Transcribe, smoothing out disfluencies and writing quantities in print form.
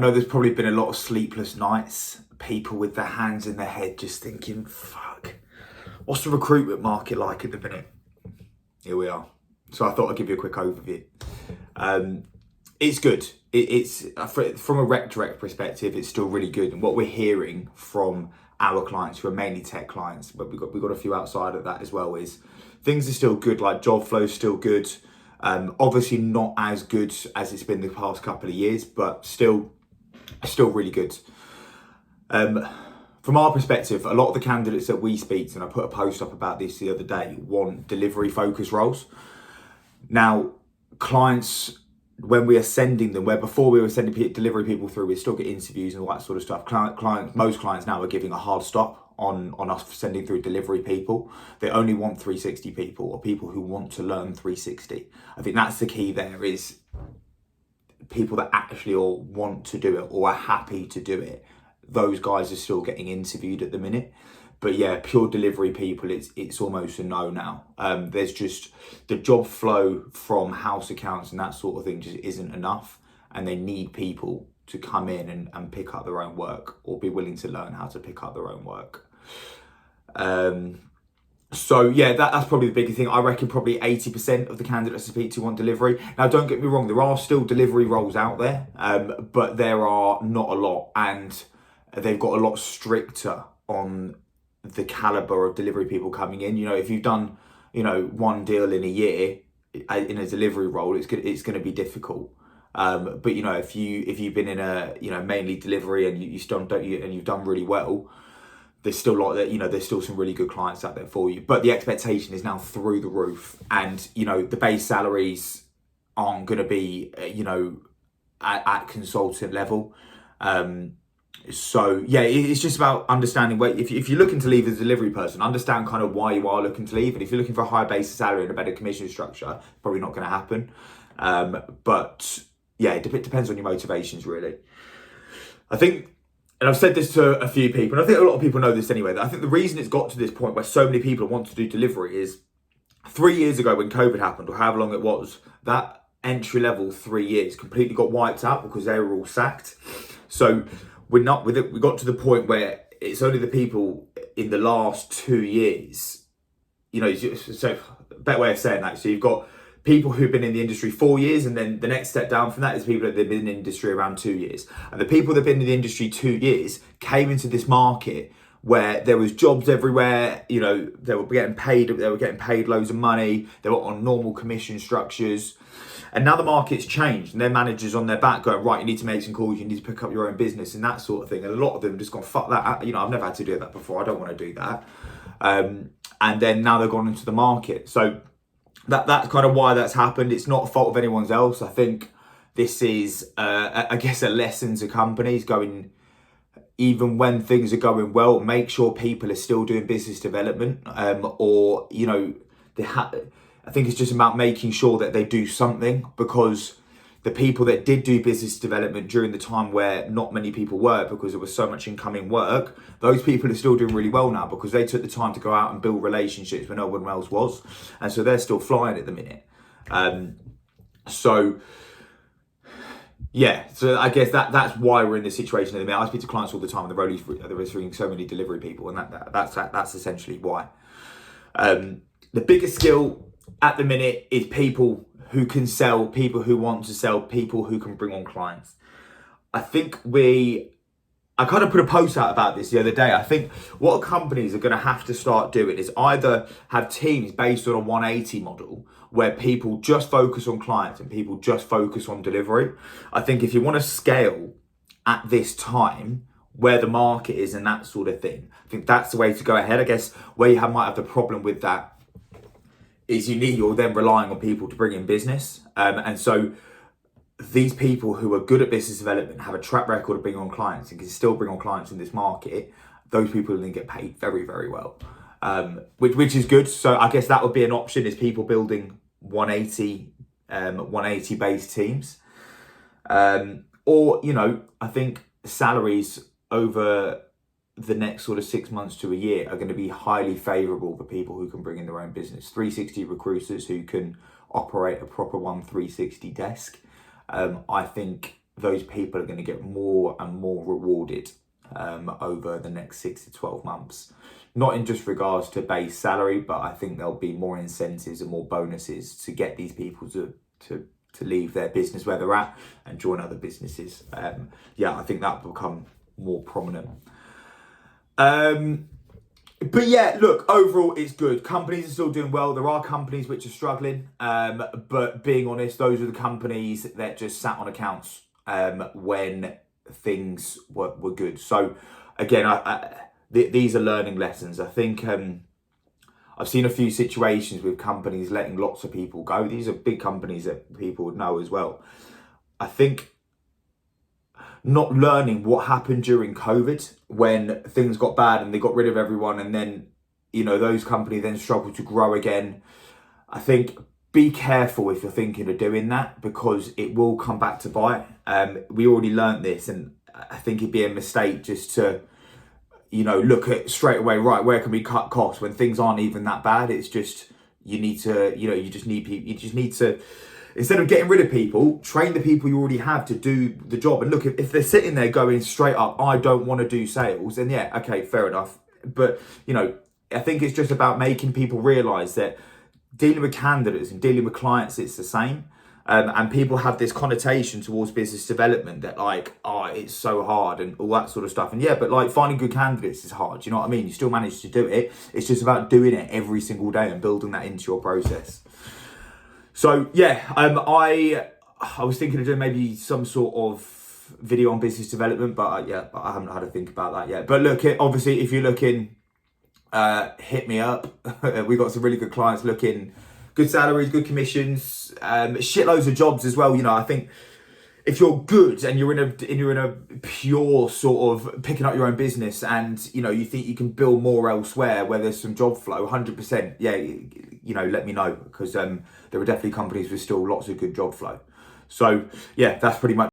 I know there's probably been a lot of sleepless nights, people with their hands in their head just thinking, fuck, what's the recruitment market like at the minute? Here we are. So I thought I'd give you a quick overview. It's good. It's from a rec direct perspective, it's still really good. And what we're hearing from our clients, who are mainly tech clients, but we've got a few outside of that as well, is things are still good. Like job flow is still good. Obviously not as good as it's been the past couple of years, but still really good. From our perspective, a lot of the candidates that we speak to, and I put a post up about this the other day, want delivery focused roles. Now, clients, when we are sending them, where before we were sending delivery people through, we still get interviews and all that sort of stuff. Most clients now are giving a hard stop on us sending through delivery people. They only want 360 people, or people who want to learn 360. I think that's the key there, is people that actually all want to do it or are happy to do it. Those guys are still getting interviewed at the minute. But yeah, pure delivery people, it's almost a no now. There's just the job flow from house accounts and that sort of thing just isn't enough. And they need people to come in and pick up their own work, or be willing to learn how to pick up their own work. So yeah, that's probably the biggest thing. I reckon probably 80% of the candidates I speak to want delivery. Now, don't get me wrong, there are still delivery roles out there, but there are not a lot, and they've got a lot stricter on the caliber of delivery people coming in. You know, if you've done, one deal in a year in a delivery role, it's going to be difficult. But if you've been in a mainly delivery and you've done really well, there's still there's still some really good clients out there for you. But the expectation is now through the roof, and the base salaries aren't going to be at consultant level. So yeah, it's just about understanding where, if you're looking to leave as a delivery person, understand kind of why you are looking to leave. And if you're looking for a higher base salary and a better commission structure, probably not going to happen. But yeah, it depends on your motivations, really. I think, and I've said this to a few people, and I think a lot of people know this anyway, that I think the reason it's got to this point where so many people want to do delivery is 3 years ago when COVID happened, or however long it was, that entry level 3 years completely got wiped out because they were all sacked. So we got to the point where it's only the people in the last 2 years, so a better way of saying that. So you've got people who've been in the industry 4 years, and then the next step down from that is people that have been in the industry around 2 years. And the people that have been in the industry 2 years came into this market where there was jobs everywhere. They were getting paid loads of money. They were on normal commission structures. And now the market's changed, and their managers on their back going, right, you need to make some calls, you need to pick up your own business and that sort of thing. And a lot of them just gone, fuck that. I've never had to do that before. I don't want to do that. And then now they've gone into the market. So that's kind of why that's happened. It's not a fault of anyone else. I think this is, I guess, a lesson to companies going, even when things are going well, make sure people are still doing business development, I think it's just about making sure that they do something, because the people that did do business development during the time where not many people were, because there was so much incoming work, those people are still doing really well now because they took the time to go out and build relationships when no one else was. And so they're still flying at the minute. So I guess that's why we're in this situation at the minute. I speak to clients all the time, and they're receiving so many delivery people, and that's essentially why. The biggest skill at the minute is people who can sell, people who want to sell, people who can bring on clients. I think I kind of put a post out about this the other day. I think what companies are going to have to start doing is either have teams based on a 180 model, where people just focus on clients and people just focus on delivery. I think if you want to scale at this time, where the market is and that sort of thing, I think that's the way to go ahead. I guess where you might have the problem with that is you're then relying on people to bring in business. And so these people who are good at business development, have a track record of bringing on clients and can still bring on clients in this market, those people then get paid very, very well, which is good. So I guess that would be an option, is people building 180 based teams. Or, I think salaries over the next sort of 6 months to a year are going to be highly favourable for people who can bring in their own business. 360 recruiters who can operate a proper 360 desk. I think those people are going to get more and more rewarded over the next 6 to 12 months. Not in just regards to base salary, but I think there'll be more incentives and more bonuses to get these people to leave their business where they're at and join other businesses. I think that will become more prominent. But yeah, look, overall, it's good. Companies are still doing well. There are companies which are struggling. But being honest, those are the companies that just sat on accounts when things were good. So again, these are learning lessons. I think I've seen a few situations with companies letting lots of people go. These are big companies that people would know as well. I think not learning what happened during COVID when things got bad and they got rid of everyone, and then, those companies then struggled to grow again. I think be careful if you're thinking of doing that, because it will come back to bite. We already learned this, and I think it'd be a mistake just to, look at straight away, right, where can we cut costs when things aren't even that bad? It's just, you just need to, instead of getting rid of people, train the people you already have to do the job. And look, if they're sitting there going straight up, I don't want to do sales, then yeah, okay, fair enough. But, I think it's just about making people realise that dealing with candidates and dealing with clients, it's the same. And people have this connotation towards business development that it's so hard and all that sort of stuff. And yeah, but finding good candidates is hard. Do you know what I mean? You still manage to do it. It's just about doing it every single day and building that into your process. So yeah, I was thinking of doing maybe some sort of video on business development, but I haven't had to think about that yet. But look, obviously, if you're looking, hit me up. We got some really good clients looking. Good salaries, good commissions, shitloads of jobs as well. I think if you're good and you're in a pure sort of picking up your own business, and you think you can build more elsewhere where there's some job flow, 100%. Yeah, let me know, because there are definitely companies with still lots of good job flow. So yeah, that's pretty much